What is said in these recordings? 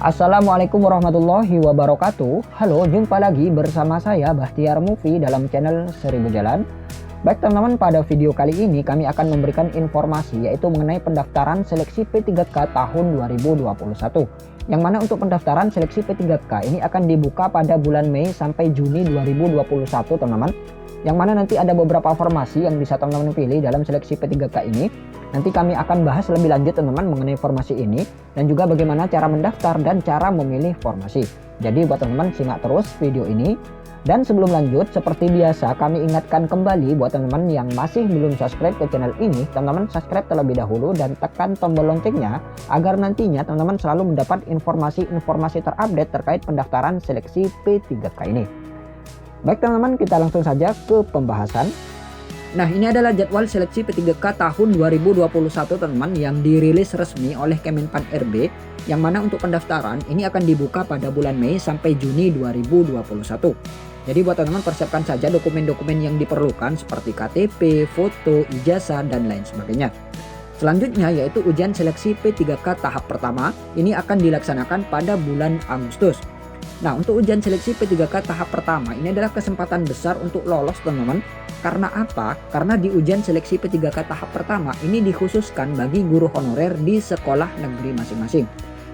Assalamualaikum warahmatullahi wabarakatuh. Halo, jumpa lagi bersama saya Bahtiar Movie dalam channel 1000 Jalan. Baik teman-teman, pada video kali ini kami akan memberikan informasi yaitu mengenai pendaftaran seleksi P3K tahun 2021. Yang mana untuk pendaftaran seleksi P3K ini akan dibuka pada bulan Mei sampai Juni 2021 teman-teman. Yang mana nanti ada beberapa formasi yang bisa teman-teman pilih dalam seleksi P3K ini. Nanti kami akan bahas lebih lanjut teman-teman mengenai formasi ini dan juga bagaimana cara mendaftar dan cara memilih formasi. Jadi buat teman-teman simak terus video ini. Dan sebelum lanjut, seperti biasa kami ingatkan kembali buat teman-teman yang masih belum subscribe ke channel ini, teman-teman subscribe terlebih dahulu dan tekan tombol loncengnya agar nantinya teman-teman selalu mendapat informasi-informasi terupdate terkait pendaftaran seleksi P3K ini. Baik teman-teman, kita langsung saja ke pembahasan. Nah, ini adalah jadwal seleksi P3K tahun 2021 teman-teman yang dirilis resmi oleh Kemenpan RB, yang mana untuk pendaftaran ini akan dibuka pada bulan Mei sampai Juni 2021. Jadi buat teman-teman persiapkan saja dokumen-dokumen yang diperlukan seperti KTP, foto, ijazah, dan lain sebagainya. Selanjutnya yaitu ujian seleksi P3K tahap pertama ini akan dilaksanakan pada bulan Agustus. Nah, untuk ujian seleksi P3K tahap pertama ini adalah kesempatan besar untuk lolos teman-teman. Karena apa? Karena di ujian seleksi P3K tahap pertama ini dikhususkan bagi guru honorer di sekolah negeri masing-masing.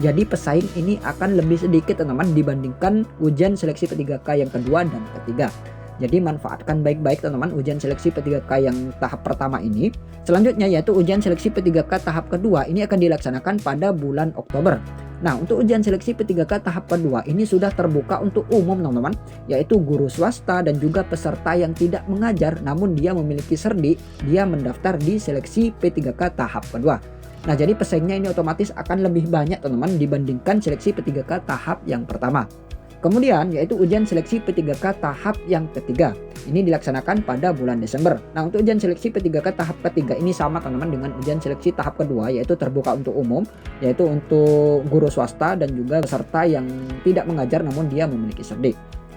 Jadi pesaing ini akan lebih sedikit teman-teman dibandingkan ujian seleksi P3K yang kedua dan ketiga. Jadi manfaatkan baik-baik teman-teman ujian seleksi P3K yang tahap pertama ini. Selanjutnya yaitu ujian seleksi P3K tahap kedua ini akan dilaksanakan pada bulan Oktober. Nah, untuk ujian seleksi P3K tahap kedua ini sudah terbuka untuk umum teman-teman, yaitu guru swasta dan juga peserta yang tidak mengajar namun dia memiliki serdi, dia mendaftar di seleksi P3K tahap kedua. Nah, jadi pesaingnya ini otomatis akan lebih banyak teman-teman dibandingkan seleksi P3K tahap yang pertama. Kemudian yaitu ujian seleksi P3K tahap yang ketiga. Ini dilaksanakan pada bulan Desember. Nah, untuk ujian seleksi P3K tahap ketiga ini sama teman-teman dengan ujian seleksi tahap kedua, yaitu terbuka untuk umum, yaitu untuk guru swasta dan juga peserta yang tidak mengajar namun dia memiliki serdi.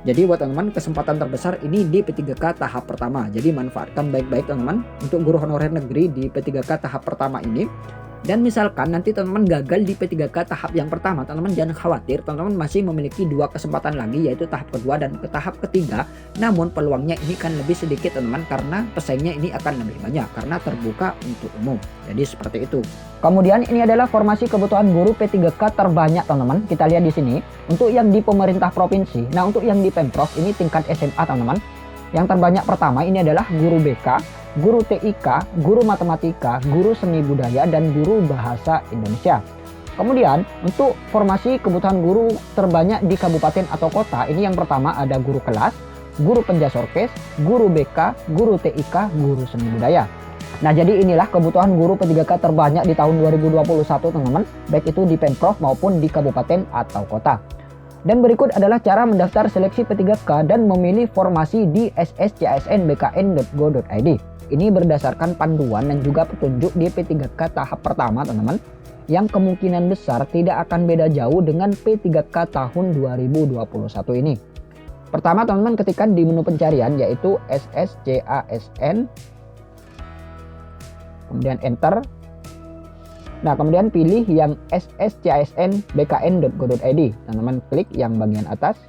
Jadi buat teman-teman kesempatan terbesar ini di P3K tahap pertama. Jadi manfaatkan baik-baik teman-teman untuk guru honorer negeri di P3K tahap pertama ini. Dan misalkan nanti teman-teman gagal di P3K tahap yang pertama, teman-teman jangan khawatir, teman-teman masih memiliki dua kesempatan lagi, yaitu tahap kedua dan ke tahap ketiga. Namun peluangnya ini kan lebih sedikit teman-teman karena pesaingnya ini akan lebih banyak karena terbuka untuk umum. Jadi seperti itu. Kemudian ini adalah formasi kebutuhan guru P3K terbanyak teman-teman. Kita lihat di sini untuk yang di pemerintah provinsi. Nah, untuk yang di Pemprov ini tingkat SMA teman-teman. Yang terbanyak pertama ini adalah guru BK, guru TIK, guru matematika, guru seni budaya, dan guru bahasa Indonesia. Kemudian untuk formasi kebutuhan guru terbanyak di kabupaten atau kota, ini yang pertama ada guru kelas, guru penjasorkes, guru BK, guru TIK, guru seni budaya. Nah, jadi inilah kebutuhan guru P3K terbanyak di tahun 2021 teman-teman, baik itu di Pemprov maupun di kabupaten atau kota. Dan berikut adalah cara mendaftar seleksi P3K dan memilih formasi di sscsnbkn.go.id. Ini berdasarkan panduan dan juga petunjuk di P3K tahap pertama teman-teman, yang kemungkinan besar tidak akan beda jauh dengan P3K tahun 2021 ini. Pertama teman-teman ketikkan di menu pencarian yaitu sscsn, kemudian enter. Nah, kemudian pilih yang sscsnbkn.go.id. Teman-teman klik yang bagian atas.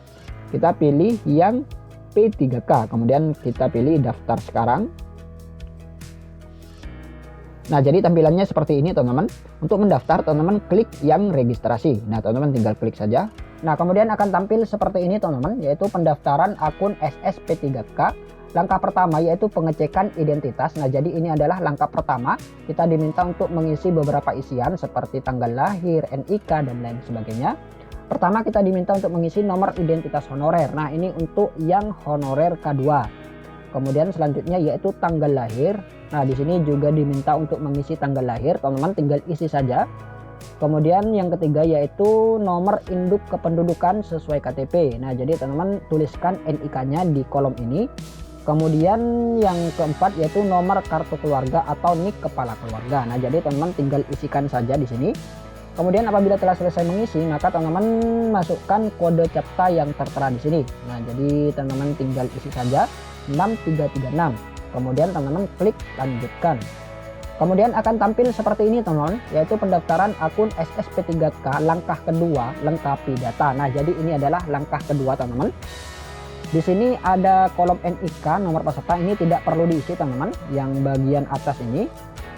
Kita pilih yang P3K. Kemudian kita pilih daftar sekarang. Nah, jadi tampilannya seperti ini teman-teman. Untuk mendaftar teman-teman klik yang registrasi. Nah, teman-teman tinggal klik saja. Nah, kemudian akan tampil seperti ini teman-teman, yaitu pendaftaran akun SSP3K. Langkah pertama yaitu pengecekan identitas. Nah, jadi ini adalah langkah pertama. Kita diminta untuk mengisi beberapa isian seperti tanggal lahir, NIK, dan lain sebagainya. Pertama kita diminta untuk mengisi nomor identitas honorer. Nah, ini untuk yang honorer K2. Kemudian selanjutnya yaitu tanggal lahir. Nah, di sini juga diminta untuk mengisi tanggal lahir. Teman-teman tinggal isi saja. Kemudian yang ketiga yaitu nomor induk kependudukan sesuai KTP. Nah, jadi teman-teman tuliskan NIK-nya di kolom ini. Kemudian yang keempat yaitu nomor kartu keluarga atau NIK kepala keluarga. Nah, jadi teman-teman tinggal isikan saja di sini. Kemudian apabila telah selesai mengisi, maka teman-teman masukkan kode CAPTCHA yang tertera di sini. Nah, jadi teman-teman tinggal isi saja 6336. Kemudian teman-teman klik lanjutkan. Kemudian akan tampil seperti ini teman-teman, yaitu pendaftaran akun SSP3K langkah kedua, lengkapi data. Nah, jadi ini adalah langkah kedua teman-teman. Di sini ada kolom NIK, nomor peserta, ini tidak perlu diisi teman-teman. Yang bagian atas ini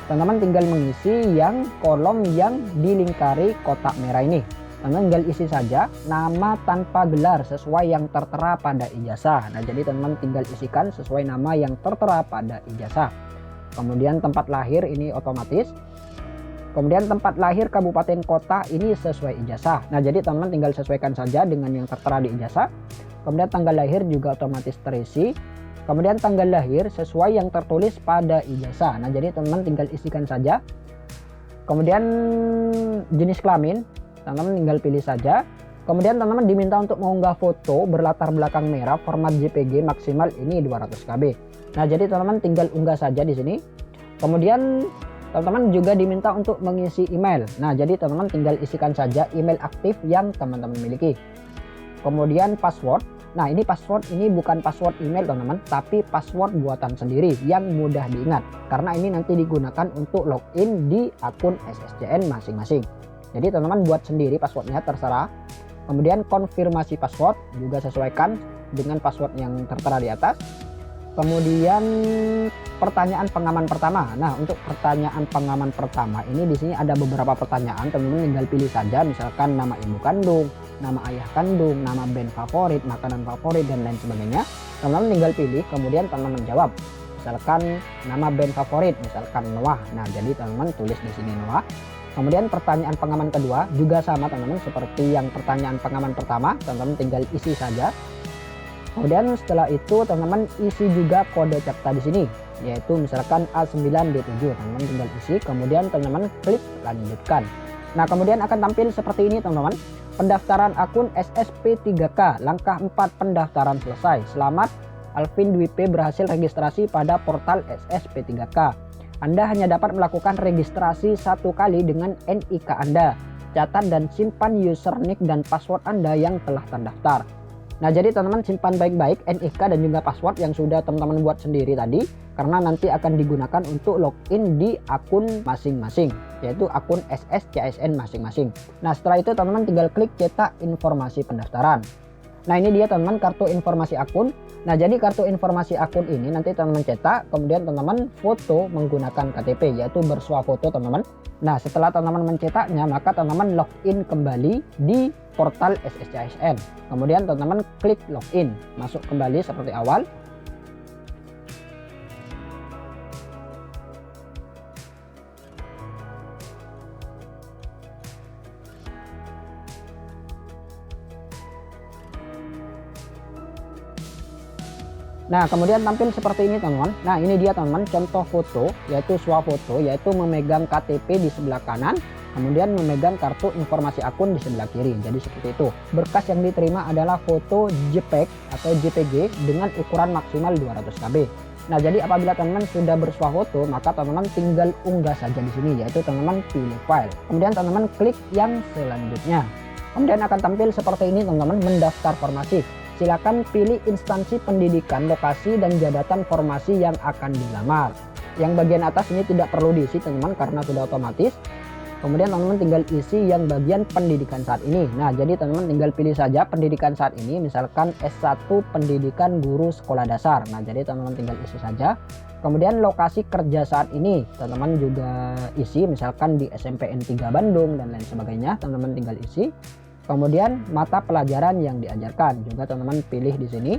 teman-teman tinggal mengisi yang kolom yang dilingkari kotak merah ini. Teman-teman tinggal isi saja nama tanpa gelar sesuai yang tertera pada ijazah. Nah, jadi teman-teman tinggal isikan sesuai nama yang tertera pada ijazah. Kemudian tempat lahir ini otomatis. Kemudian tempat lahir kabupaten kota ini sesuai ijazah. Nah, jadi teman-teman tinggal sesuaikan saja dengan yang tertera di ijazah. Kemudian tanggal lahir juga otomatis terisi. Kemudian tanggal lahir sesuai yang tertulis pada ijazah. Nah, jadi teman-teman tinggal isikan saja. Kemudian jenis kelamin, teman-teman tinggal pilih saja. Kemudian teman-teman diminta untuk mengunggah foto berlatar belakang merah format JPG maksimal ini 200 KB. Nah, jadi teman-teman tinggal unggah saja di sini. Kemudian teman-teman juga diminta untuk mengisi email. Nah, jadi teman-teman tinggal isikan saja email aktif yang teman-teman miliki. Kemudian password. Nah, ini password ini bukan password email teman-teman, tapi password buatan sendiri yang mudah diingat. Karena ini nanti digunakan untuk login di akun SSCN masing-masing. Jadi teman-teman buat sendiri passwordnya, terserah. Kemudian konfirmasi password juga sesuaikan dengan password yang tertera di atas. Kemudian pertanyaan pengaman pertama. Nah, untuk pertanyaan pengaman pertama ini di sini ada beberapa pertanyaan, teman-teman tinggal pilih saja, misalkan nama ibu kandung, nama ayah kandung, nama band favorit, makanan favorit, dan lain sebagainya. Teman-teman tinggal pilih, kemudian teman-teman jawab. Misalkan nama band favorit, misalkan Noah. Nah, jadi teman-teman tulis di sini Noah. Kemudian pertanyaan pengaman kedua juga sama teman-teman seperti yang pertanyaan pengaman pertama, teman-teman tinggal isi saja. Kemudian setelah itu teman-teman isi juga kode CAPTCHA di sini, yaitu misalkan A9D7. Teman-teman tinggal isi, kemudian teman-teman klik lanjutkan. Nah, kemudian akan tampil seperti ini teman-teman. Pendaftaran akun SSP3K langkah 4 pendaftaran selesai. Selamat, Alvin Dwi P berhasil registrasi pada portal SSP3K. Anda hanya dapat melakukan registrasi satu kali dengan NIK Anda. Catat dan simpan username dan password Anda yang telah terdaftar. Nah, jadi teman-teman simpan baik-baik NIK dan juga password yang sudah teman-teman buat sendiri tadi, karena nanti akan digunakan untuk login di akun masing-masing, yaitu akun SSCSN masing-masing. Nah, setelah itu teman-teman tinggal klik cetak informasi pendaftaran. Nah, ini dia teman-teman kartu informasi akun. Nah, jadi kartu informasi akun ini nanti teman-teman cetak, kemudian teman-teman foto menggunakan KTP, yaitu bersuah foto teman-teman. Nah, setelah teman-teman mencetaknya, maka teman-teman login kembali di portal SSCSN. Kemudian teman-teman klik login, masuk kembali seperti awal. Nah, kemudian tampil seperti ini teman-teman. Nah, ini dia teman-teman contoh foto, yaitu swafoto, yaitu memegang KTP di sebelah kanan, kemudian memegang kartu informasi akun di sebelah kiri. Jadi seperti itu. Berkas yang diterima adalah foto JPEG atau JPG dengan ukuran maksimal 200 KB. Nah, jadi apabila teman-teman sudah bersuah foto, maka teman-teman tinggal unggah saja di sini, yaitu teman-teman pilih file. Kemudian teman-teman klik yang selanjutnya. Kemudian akan tampil seperti ini teman-teman, mendaftar formasi. Silakan pilih instansi pendidikan, lokasi, dan jabatan formasi yang akan dilamar. Yang bagian atas ini tidak perlu diisi teman-teman karena sudah otomatis. Kemudian teman-teman tinggal isi yang bagian pendidikan saat ini. Nah, jadi teman-teman tinggal pilih saja pendidikan saat ini, misalkan S1 pendidikan guru sekolah dasar. Nah, jadi teman-teman tinggal isi saja. Kemudian lokasi kerja saat ini teman-teman juga isi, misalkan di SMPN 3 Bandung dan lain sebagainya, teman-teman tinggal isi. Kemudian mata pelajaran yang diajarkan juga teman-teman pilih di sini.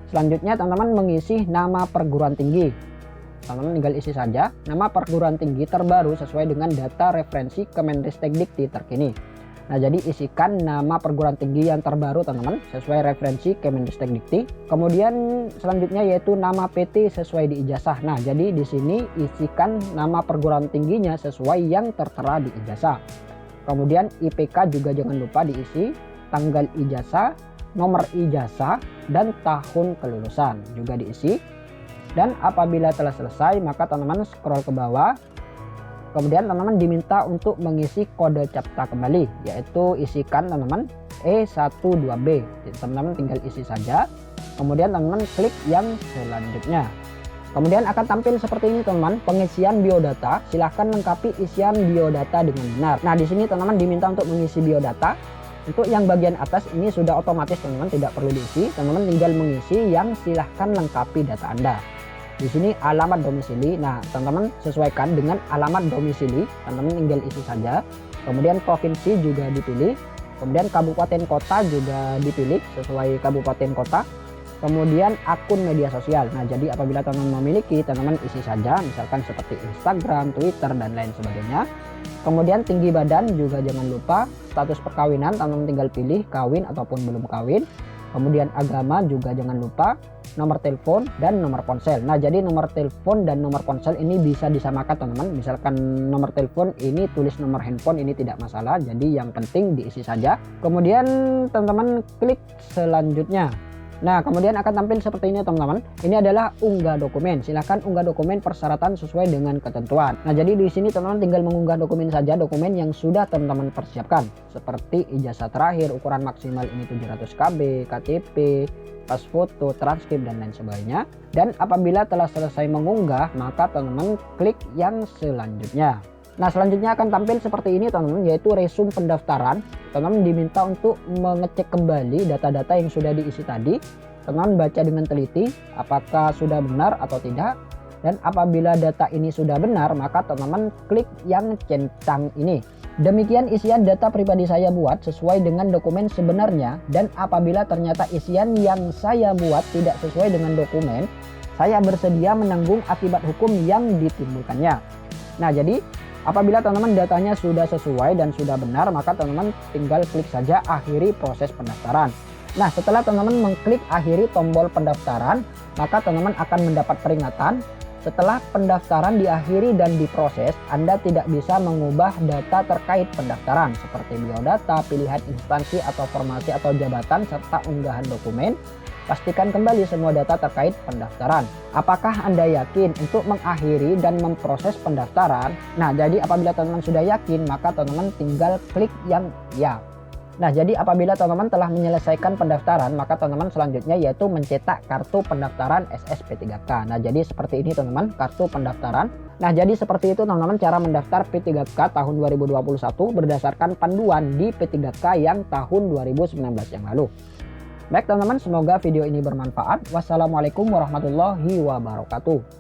Selanjutnya teman-teman mengisi nama perguruan tinggi. Teman-teman tinggal isi saja nama perguruan tinggi terbaru sesuai dengan data referensi Kemendikbud terkini. Nah, jadi isikan nama perguruan tinggi yang terbaru teman-teman sesuai referensi Kemendikbud. Kemudian selanjutnya yaitu nama PT sesuai di ijazah. Nah, jadi di sini isikan nama perguruan tingginya sesuai yang tertera di ijazah. Kemudian IPK juga jangan lupa diisi, tanggal ijazah, nomor ijazah, dan tahun kelulusan juga diisi. Dan apabila telah selesai, maka teman-teman scroll ke bawah. Kemudian teman-teman diminta untuk mengisi kode CAPTCHA kembali, yaitu isikan teman-teman E12B. Jadi teman-teman tinggal isi saja. Kemudian teman-teman klik yang selanjutnya. Kemudian akan tampil seperti ini teman-teman, pengisian biodata. Silahkan lengkapi isian biodata dengan benar. Nah di sini teman-teman diminta untuk mengisi biodata. Untuk yang bagian atas ini sudah otomatis teman-teman, tidak perlu diisi. Teman-teman tinggal mengisi yang silahkan lengkapi data Anda. Di sini alamat domisili. Nah, teman-teman sesuaikan dengan alamat domisili. Teman-teman tinggal isi saja. Kemudian provinsi juga dipilih. Kemudian kabupaten kota juga dipilih sesuai kabupaten kota. Kemudian akun media sosial. Nah, jadi apabila teman-teman memiliki, teman-teman isi saja, misalkan seperti Instagram, Twitter, dan lain sebagainya. Kemudian tinggi badan juga jangan lupa. Status perkawinan, teman-teman tinggal pilih kawin ataupun belum kawin. Kemudian agama juga jangan lupa, nomor telepon dan nomor ponsel. Nah jadi nomor telepon dan nomor ponsel ini bisa disamakan teman-teman. Misalkan nomor telepon ini tulis nomor handphone, ini tidak masalah, jadi yang penting diisi saja. Kemudian teman-teman klik selanjutnya. Nah kemudian akan tampil seperti ini teman-teman. Ini adalah unggah dokumen. Silahkan unggah dokumen persyaratan sesuai dengan ketentuan. Nah jadi di sini teman-teman tinggal mengunggah dokumen saja, dokumen yang sudah teman-teman persiapkan, seperti ijazah terakhir ukuran maksimal ini 700 KB, KTP, pas foto, transkrip, dan lain sebagainya. Dan apabila telah selesai mengunggah, maka teman-teman klik yang selanjutnya. Nah selanjutnya akan tampil seperti ini teman-teman, yaitu resume pendaftaran. Teman-teman diminta untuk mengecek kembali data-data yang sudah diisi tadi. Teman-teman baca dengan teliti apakah sudah benar atau tidak. Dan apabila data ini sudah benar, maka teman-teman klik yang centang ini. Demikian isian data pribadi saya buat sesuai dengan dokumen sebenarnya. Dan apabila ternyata isian yang saya buat tidak sesuai dengan dokumen, saya bersedia menanggung akibat hukum yang ditimbulkannya. Nah jadi apabila teman-teman datanya sudah sesuai dan sudah benar, maka teman-teman tinggal klik saja akhiri proses pendaftaran. Nah setelah teman-teman mengklik akhiri tombol pendaftaran, maka teman-teman akan mendapat peringatan. Setelah pendaftaran diakhiri dan diproses, Anda tidak bisa mengubah data terkait pendaftaran seperti biodata, pilihan instansi atau formasi atau jabatan, serta unggahan dokumen. Pastikan kembali semua data terkait pendaftaran. Apakah Anda yakin untuk mengakhiri dan memproses pendaftaran? Nah, jadi apabila teman-teman sudah yakin, maka teman-teman tinggal klik yang ya. Nah, jadi apabila teman-teman telah menyelesaikan pendaftaran, maka teman-teman selanjutnya yaitu mencetak kartu pendaftaran SSP3K. Nah, jadi seperti ini teman-teman, kartu pendaftaran. Nah, jadi seperti itu teman-teman cara mendaftar P3K tahun 2021 berdasarkan panduan di P3K yang tahun 2019 yang lalu. Baik teman-teman, semoga video ini bermanfaat. Wassalamualaikum warahmatullahi wabarakatuh.